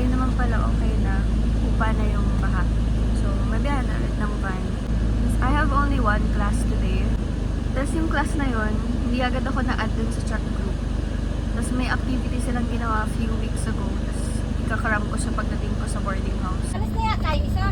Ngayon naman pala okay na. Upa na yung baha. So, mabiyahan na ulit ng van. I have only one class today. Tapos yung class na yun, hindi agad ako na-add dun sa chat group. Tapos may activity silang ginawa a few weeks ago. Tapos ikakaram ko siya pagdating ko sa boarding house. Alas na yata yung isa.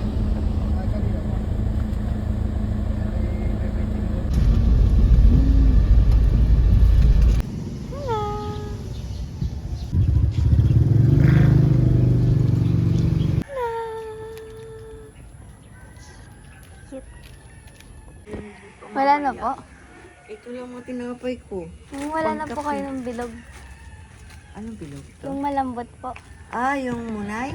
Wala na po. Ito lang mo tinapay ko. Wala na po kayo ng bilog. Anong bilog to? Yung malambot po. Ah, yung munay?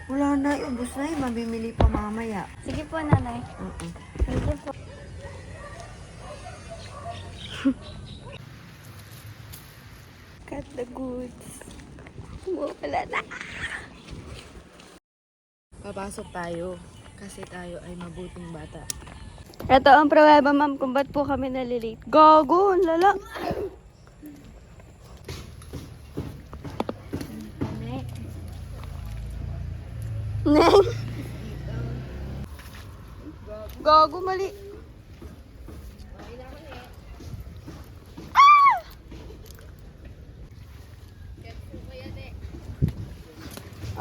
Wala na, ubos na yun. Mabimili pa mamaya. Sige po, nanay. Sige po. Cut the goods. Wala na. Papasok tayo. Kasi tayo ay mabuting bata. Ito ang pruweba, ma'am, kung ba't po kami nalilate. Gago, ang lala. Neng. Gago, mali. Ah!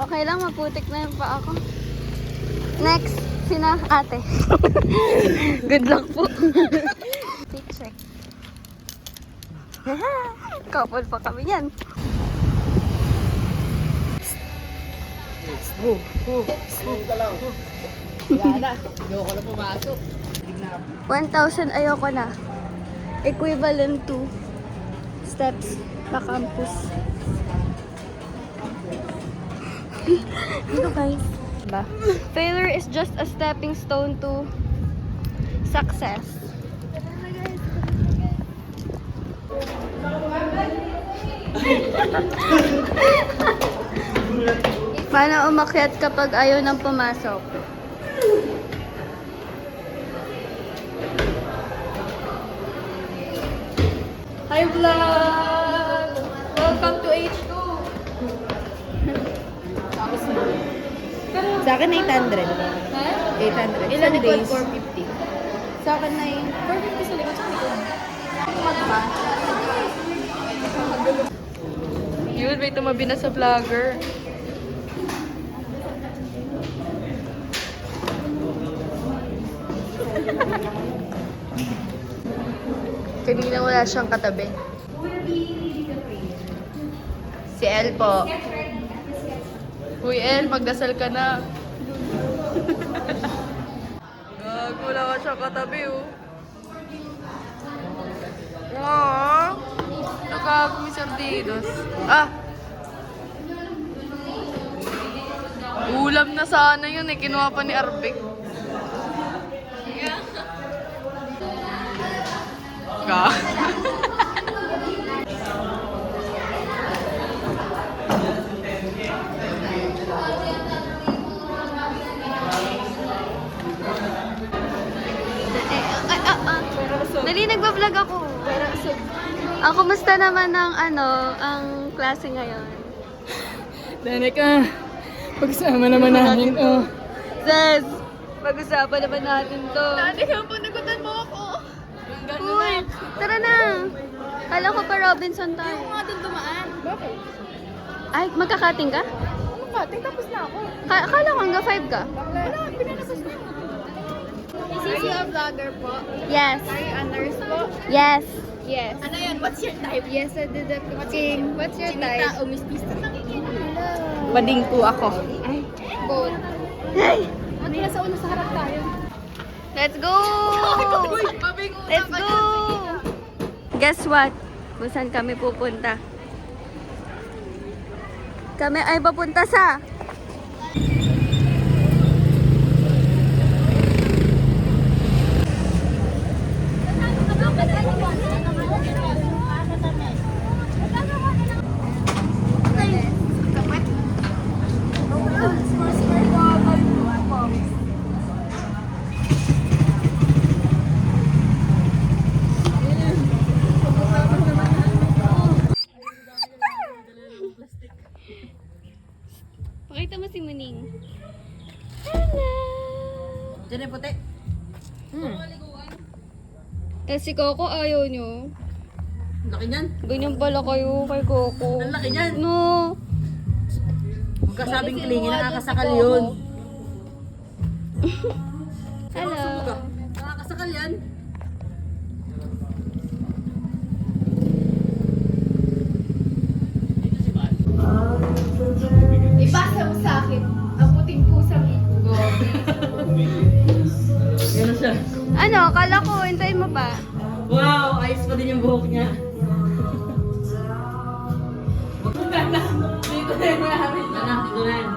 Okay lang, maputik na yung paa ko. Next, sina ate. Good luck po. Fit check. Couple pa kami yan. Wala na. Ayoko na pumasok. 1,000 ayoko na. Equivalent to steps sa campus. Ano guys? Diba? Failure is just a stepping stone to success. Paano umakyat kapag ayaw nang pumasok? Hi vlog! Welcome to H2! Sa akin 800. Ha? 800. Ilan Some likod? days. 450. Sa akin na yun. 450 sa likod, sa likod. Magpa. Yun, may tumabi na sa vlogger. Kanina wala siyang katabi. Si El po. Uy, El, magdasal ka na. Gago, wala ka siyang katabi, oh. Aww. Nagkakami sardinos. Ah! Ulam na sana yun eh. Kinuha pa ni Arbik. Ka. Dali, nagbablog ako. Kumusta naman ang klase ngayon? Danica, pagsama naman namin, oh. Zez, pag-usapan naman natin to. Danica, panagutan mo ako. Uy, tara na. Kala ko pa Robinson tayo. Mga doon dumaan. Bakit? Ay, magkakating ka? Ano ka? Tapos na ako. Kala ko hanggang 5 ka? Wala, pinanapos na. Is you a vlogger po? Yes. Are you a nurse po? Yes. Yes. Ano yan? What's your type? Yes, I did the cooking. What's your type? Chinita o mistista? Bading po ako. Ay, both. Ay, Mati na sa ulo sa harap tayo. let's go! Let's go! Guess what? Kung saan kami pupunta? Kami ay papunta sa... Pakita mo si Muning. Hello! Diyan yung puti. Eh, si Coco ayaw nyo. Laki niyan. Ganyan pala kayo kay Coco. Ang laki niyan. No! Huwag ka sabing Kasi klingi, mukha nakakasakal doon si yun. Coco. Hello! Nakakasakal yan. Ipasa mo sa akin ang puting pusang iko. Yan na siya. Ano? Kala ko, hintayin mo pa. Wow, ayos pa din yung buhok niya. Dito na yung maraming. Anak, dito na yan.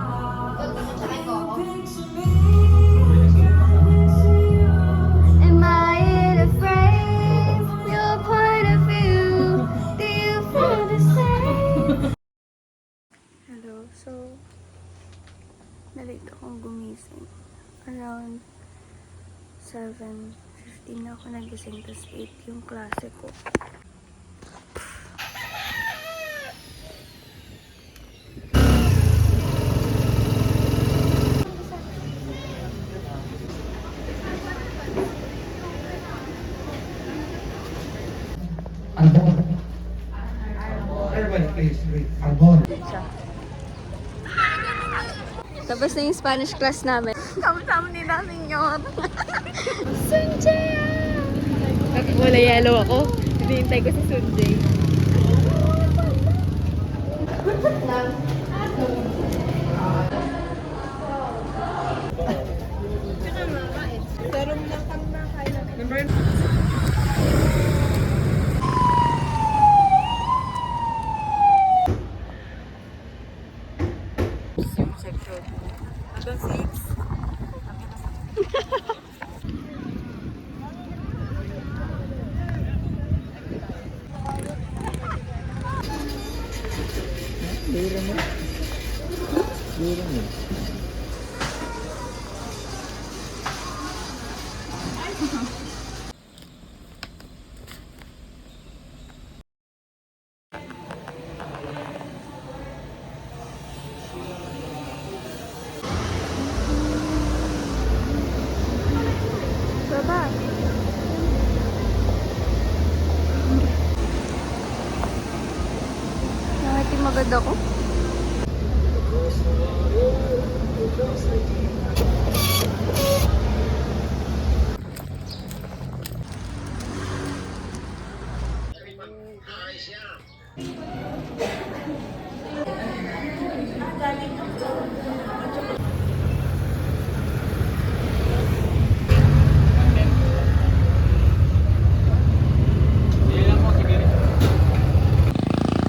Am I afraid? Your point of view, do you feel the same? Hello, so nalate akong gumising. Around 7:15 na ako nagising, tapos 8 yung klase ko. Arbor. Everybody please read. Arbor. Tapos na yung Spanish class namin. Sama-sama nila, senyor. Sunjay! Bakit wala yellow ako? Hinihintay ko si Sunjay. Yung section. Hanggang 6. Baba. Nangitim agad ako.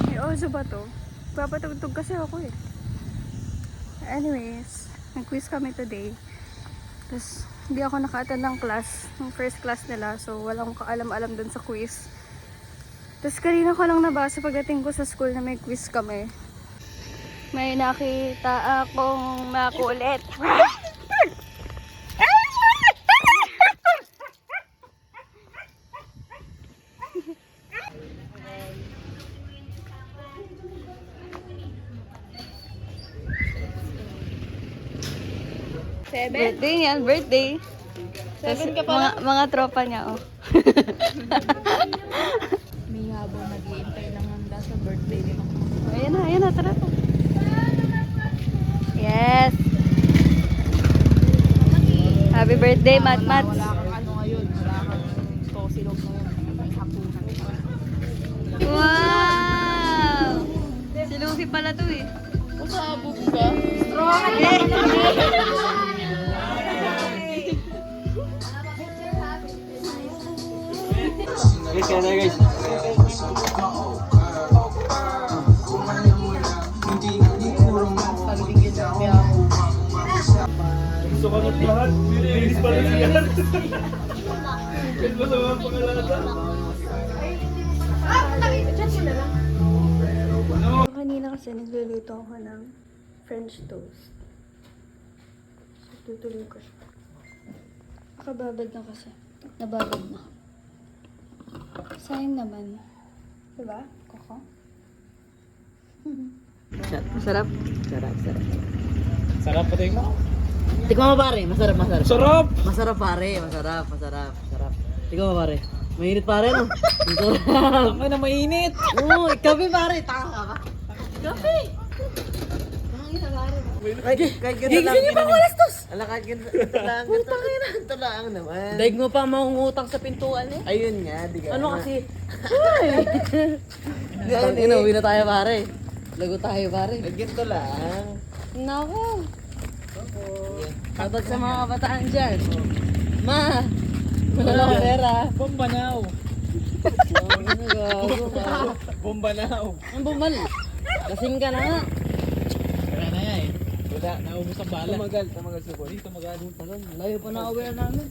May oso ba to? Papatugtog kasi ako eh. Anyways, nag-quiz kami today. Tapos, hindi ako naka-attend ng class. Yung first class nila. So, wala akong kaalam-alam dun sa quiz. Tapos, kanina ko lang nabasa pagdating ko sa school na may quiz kami. May nakita akong makulit. Birthday yan, birthday. Tapos, mga tropa niya, oh. May habang nag-iintay ng handa sa birthday nila. Ayan na, tara. Yes! Happy birthday, Mat. Wala kang ano ngayon. Wala kang tosilog ngayon. May hapunan. Wow! Si Luffy pala to eh. Pasabog ka? Guys, kaya na guys. Gusto ka ng lahat. Bilis pa rin yan. Kahit masama ang pangalata. Kanina kasi nagluluto ako ng French toast. So, tutuloy ko siya. Nakababad na kasi. Nababad na. Sayang naman. Diba, Coco? Masarap? Sarap. Sarap patay mo. Tikman mo pare, masarap. Sarap! Masarap pare, masarap. Tikman mo pare. Mainit pare no? Ang sarap. Ang na mainit! Oo, kape pare, taka ka ba? Kape! Kahit ganda lang. Gising niyo pa ako alas 2! Ala, kahit ganda lang. Ganito lang naman. Daig mo pa mangungutang sa pintuan eh. Ayun nga, di ka. Ano kasi? Ayun, Inuwi na tayo pare. Lago tayo pare. ganito lang. Nako. Kapag sa mga kabataan dyan. Ma! Wala akong pera. Bombanaw! Ano gago ka? Bombanaw! Ang bumal. Lasing ka na nga. Wala na yan eh. Wala, naubos ang bala. Tumagal sa body. Layo pa na uwian namin.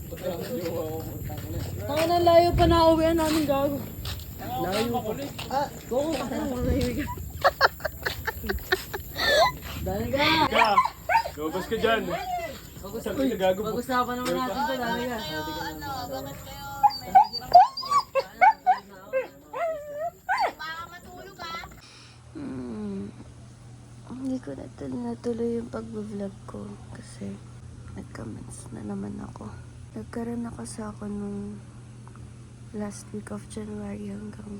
Taka na layo pa na uwian namin gago. Layo pa. Gogo ka na mga Dali ka! Ka! Gabas ka dyan! Sabi na gago po. Pag-usapan naman natin ito, dali ka. Hindi ko natuloy yung pag-vlog ko kasi nag-comments na naman ako. Nagkaroon na kasi ako nung last week of January hanggang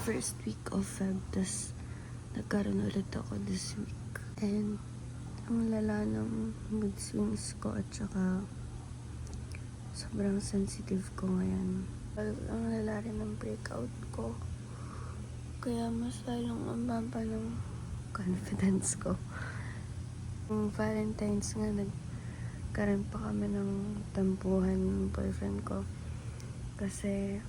first week of Feb. Tapos nagkaroon ulit ako this week. And ang lala ng mood swings ko at saka sobrang sensitive ko ngayon. Ang lala rin ng breakout ko. Kaya mas lalong ang baba ng confidence ko. Yung Valentine's nga, nagkaroon pa kami ng tampuhan ng boyfriend ko. Kasi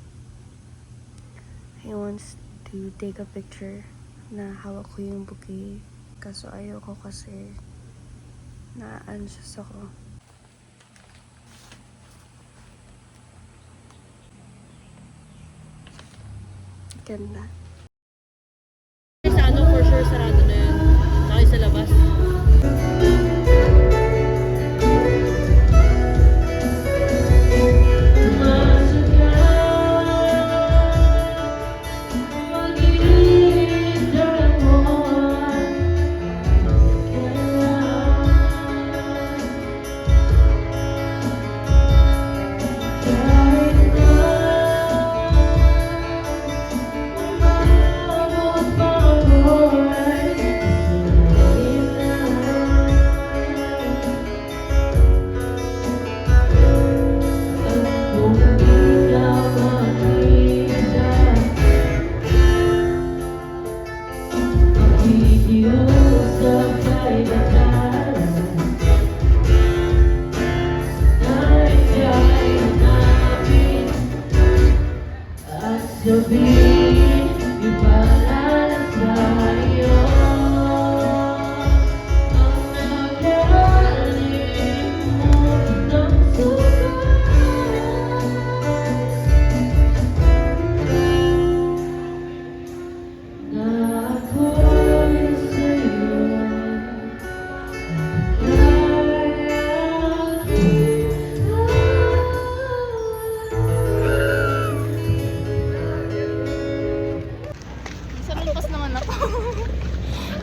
he wants to take a picture na hawak ko yung bouquet. Kaso ayoko kasi na-anxious ako. Ganda. Sa ano, for sure, sarado na yun. Saka sa labas.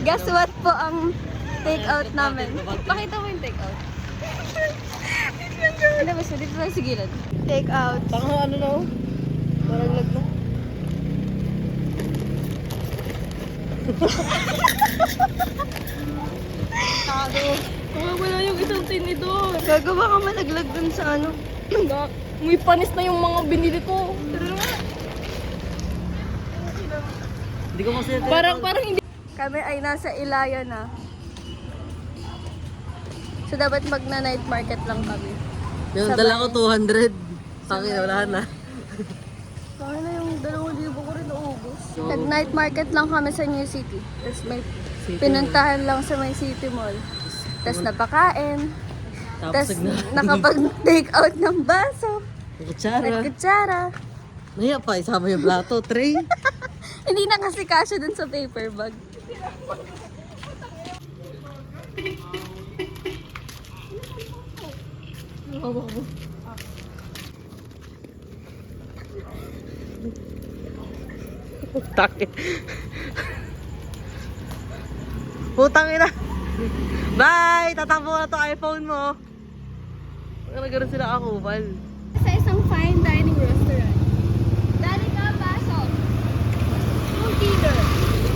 Guess what po ang take-out namin? Pakita mo yung take-out. Ano ba siya? Dito tayo sa gilid. Take-out. Tanga ano na oh. Maraglag na. Tago. Wala yung isang tinidor. Gagawa ka malaglag dun sa ano. May panis na yung mga binili ko. Hindi ko kasi Parang hindi. Kami ay nasa Ilaya na. So dapat magna-night market lang kami. yung Sabay. dala ko 200. Pangin, wala na. Kaya na yung 2,000 ko rin naubos. Nag-night market lang kami sa New City. Tapos may pinuntahan lang sa may City Mall. Tapos napakain. Tapos nakapag-take out ng baso. Kutsara. Nagkutsara. Naya pa, isama yung plato, tray. Hindi na kasi kasya dun sa paper bag. Putang ina. Bye! Tatakbo na to iPhone mo. Nagkaroon sila akubal. Sa isang fine dining restaurant. Dali ka, pasok. Yung dealer.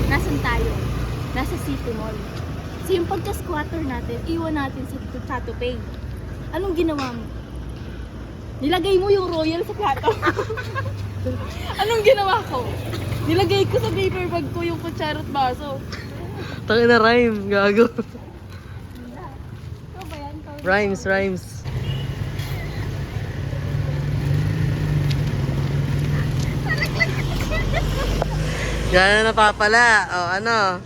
Nasaan tayo? Nasa City Mall. So yung pagka-squatter natin, iwan natin sa Tattoo Pay. Anong ginawa mo? Nilagay mo yung royal sa plato. Anong ginawa ko? Nilagay ko sa paper bag ko yung kutsara at baso. Tangin na rhyme, gago. Ikaw ba yan? Rhymes. Yan na napapala. O, ano?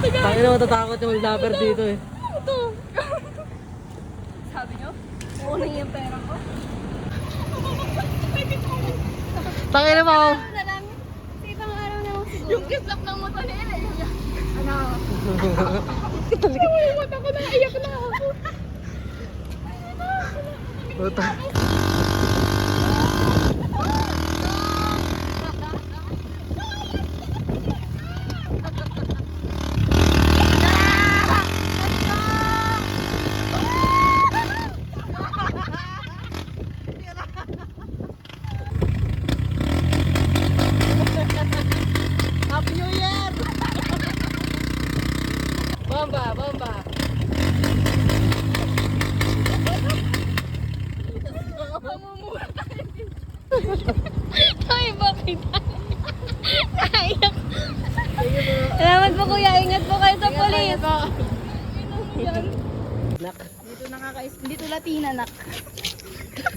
Tangin na matatakot yung mag-lapper dito eh. Ito. Sabi nyo? Kukunin yung pera ko. Tangin na mo. Ano na lang? Sa ibang araw na lang siguro. Yung kislap ng mata ni Ella. Ano? Yung mata ko na, iyak na ako. Puta. Happy New Year! Bomba! Ay, bakit? Naiyak. Salamat po kuya, ingat po kayo sa polis. Nak. Dito Latina, nak.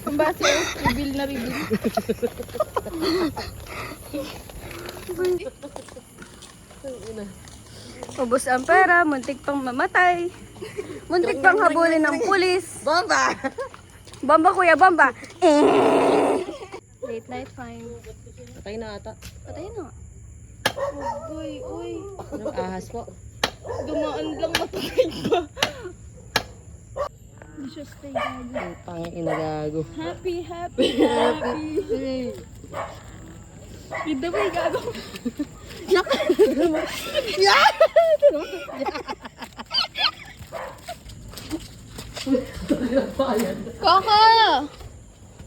Ang baso, reveal na reveal. Ubus ang pera, muntik pang mamatay. Muntik pang habulin ng pulis. Bomba! Bomba kuya, bomba! Late night fine. Patay na ata. Patay na. Uy. Anong ahas po? Dumaan lang matay pa. Hindi siya stay gago. Ang tanging inagago. Happy. Ganda ba yung gago?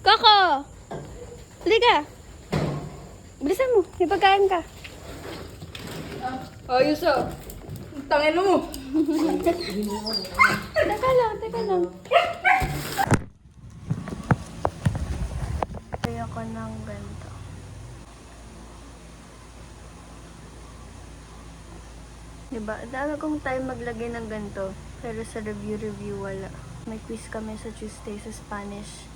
Koko! Halika! Bilisan mo, may pagkain ka. Ayos ah. Tangin mo. Teka lang. Kaya ko ng ganito. Diba? Dami kong time maglagay ng ganito. Pero sa review wala. May quiz kami sa Tuesday sa Spanish.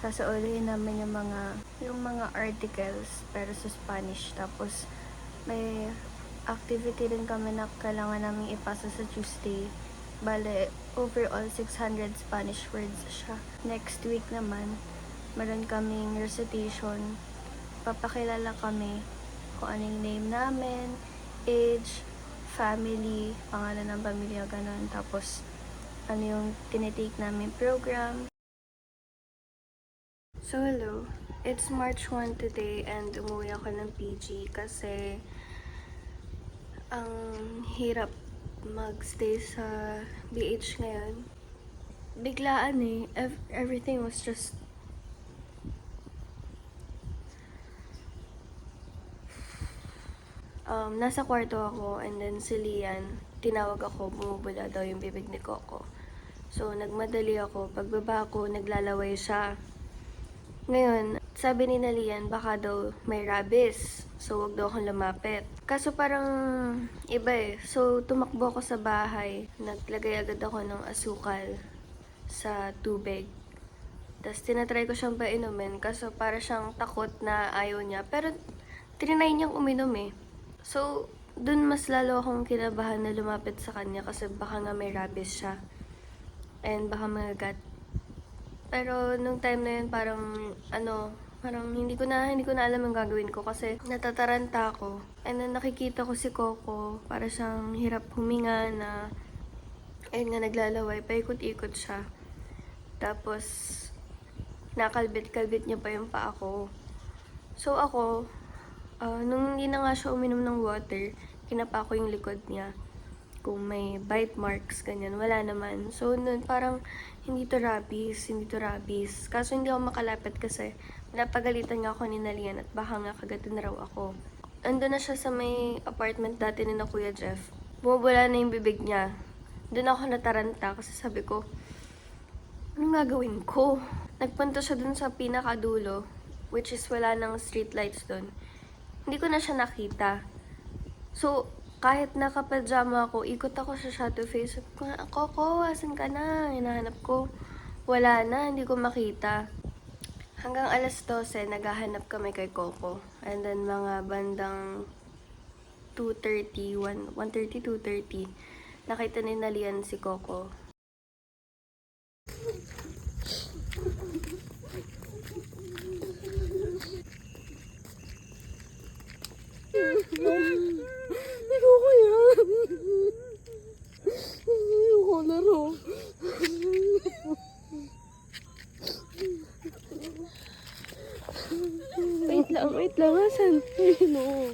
Sasaulihin namin yung mga articles pero sa Spanish. Tapos may activity din kami na kailangan namin ipasa sa Tuesday. Bale, overall 600 Spanish words siya. Next week naman, meron kaming recitation. Papakilala kami kung ano yung name namin, age, family, pangalan ng pamilya, ganun. Tapos, ano yung tinitake namin program. So, hello. It's March 1 today and umuwi ako ng PG kasi ang hirap magstay sa BH ngayon. Biglaan eh. Everything was just nasa kwarto ako and then si Lian, tinawag ako, bumubula daw yung bibig ni Coco. So, nagmadali ako. Pagbaba ko, naglalaway siya. Ngayon, sabi ni Lian, baka daw may rabies. So, wag daw akong lumapit. Kaso parang iba eh. So, tumakbo ako sa bahay. Naglagay agad ako ng asukal sa tubig. Tapos, tinatry ko siyang painumin. Kaso, para siyang takot na ayaw niya. Pero, trinay niyang uminom eh. So, dun mas lalo akong kinabahan na lumapit sa kanya kasi baka nga may rabies siya. And baka magagat. Pero nung time na yun parang hindi ko na alam ang gagawin ko kasi natataranta ako. And then nakikita ko si Coco para siyang hirap huminga na ayun nga naglalaway, paikot-ikot siya. Tapos nakalbit-kalbit niya pa yung paa ko. So ako, nung hindi na nga siya uminom ng water, kinapa ko yung likod niya. Kung may bite marks, ganyan, wala naman. So, nun, parang, hindi to rabies. Kaso hindi ako makalapit kasi, napagalitan nga ako ni Nalian at baka nga kagatin raw ako. Ando na siya sa may apartment dati ni na Kuya Jeff. Bumubula na yung bibig niya. Doon ako nataranta kasi sabi ko, anong gagawin ko? Nagpunta siya dun sa pinakadulo, which is wala ng street lights dun. Hindi ko na siya nakita. So, kahit nakapajama ako, ikot ako sa shadow face. Sabi ko, Coco, asan ka na? Hinahanap ko. Wala na, hindi ko makita. Hanggang alas 12, naghahanap kami kay Coco. And then, mga bandang 1:30, 2:30, nakita ni Nalian si Coco. Ayoko yan. Ayoko laro. Wait lang, asan? Ayun o.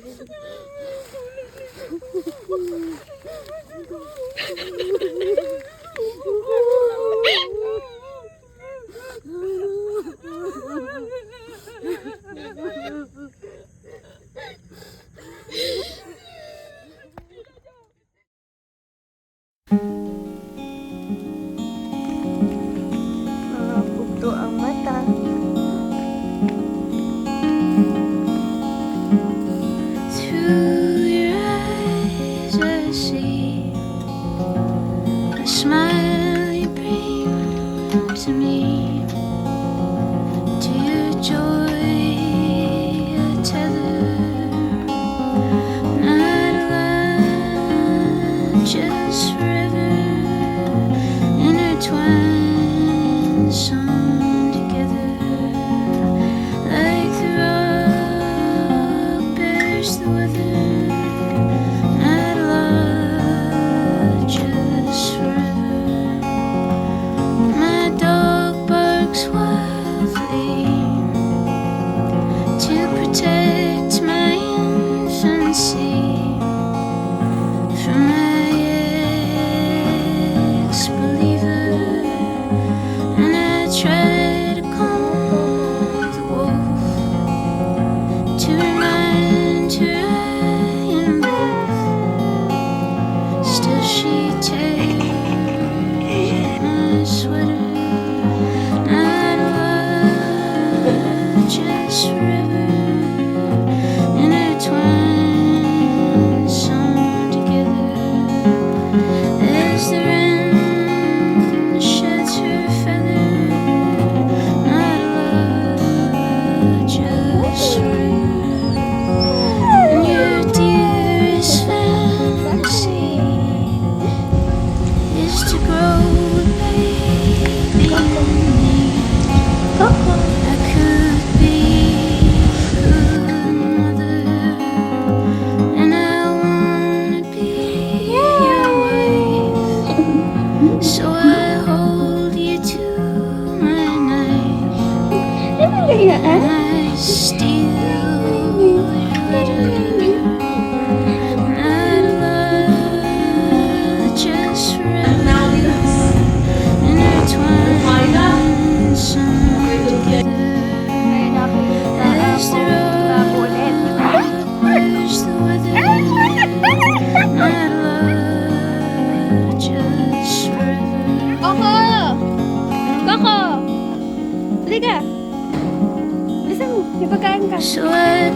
Mga pugto ang mata. Through your eyes I see a smile you bring to me. To your joy a tether, not alive, just forever intertwined, sewn together like the rock bears the weather. Not love, just forever. My dog barks wildly to protect my infancy from my ex-believer, and I try to calm the wolf to remind her I am both. Still she takes my sweater. Not love, just forever intertwined, sewn together as the wren sheds her feather. Not love, just forever. And your dearest fantasy is to grow a baby in me. I could be a good mother, and I wanna be your wife. So I hold you to my knife, and I steal your letter. Not love, just forever intertwined, sewn together as the rock wears the weather. Not love, just forever. Coco! Coco! Halika! Bisa mo, may pagkain ka. So I